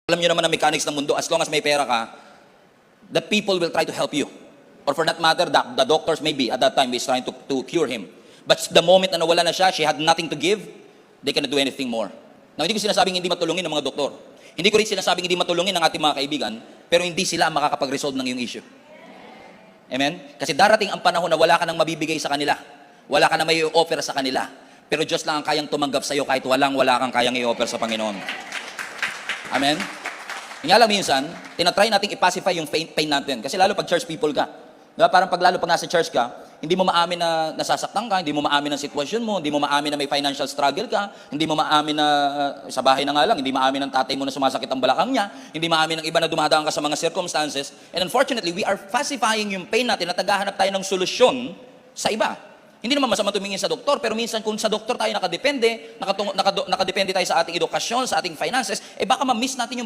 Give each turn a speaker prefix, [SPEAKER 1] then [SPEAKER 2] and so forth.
[SPEAKER 1] Alam niyo naman ang mechanics ng mundo, as long as may pera ka, the people will try to help you. Or for that matter, the doctors maybe at that time is trying to cure him. But the moment na nawala na siya, she had nothing to give, they cannot do anything more. Now, hindi ko sinasabing hindi matulungin ng mga doktor. Hindi ko rin sinasabing hindi matulungin ng ating mga kaibigan, pero hindi sila makakapag-resolve ng iyong issue. Amen? Kasi darating ang panahon na wala ka nang mabibigay sa kanila. Wala ka nang may i-offer sa kanila. Pero Diyos lang ang kayang tumanggap sa iyo kahit wala kang kayang i-offer sa Panginoon. Amen? Nga lang minsan, tinatry natin i-pacify yung pain natin. Kasi lalo pag church people ka. Diba? Parang lalo pag nasa church ka, hindi mo maamin na nasasaktan ka, hindi mo maamin ang sitwasyon mo, hindi mo maamin na may financial struggle ka, hindi mo maamin na sa bahay na nga lang, hindi maamin ng tatay mo na sumasakit ang balakang niya, hindi maamin ng iba na dumadaan ka sa mga circumstances. And unfortunately, we are pacifying yung pain natin at naghahanap tayo ng solusyon sa iba. Hindi naman masama tumingin sa doktor, pero minsan kung sa doktor tayo nakadepende tayo sa ating edukasyon, sa ating finances, baka ma-miss natin yung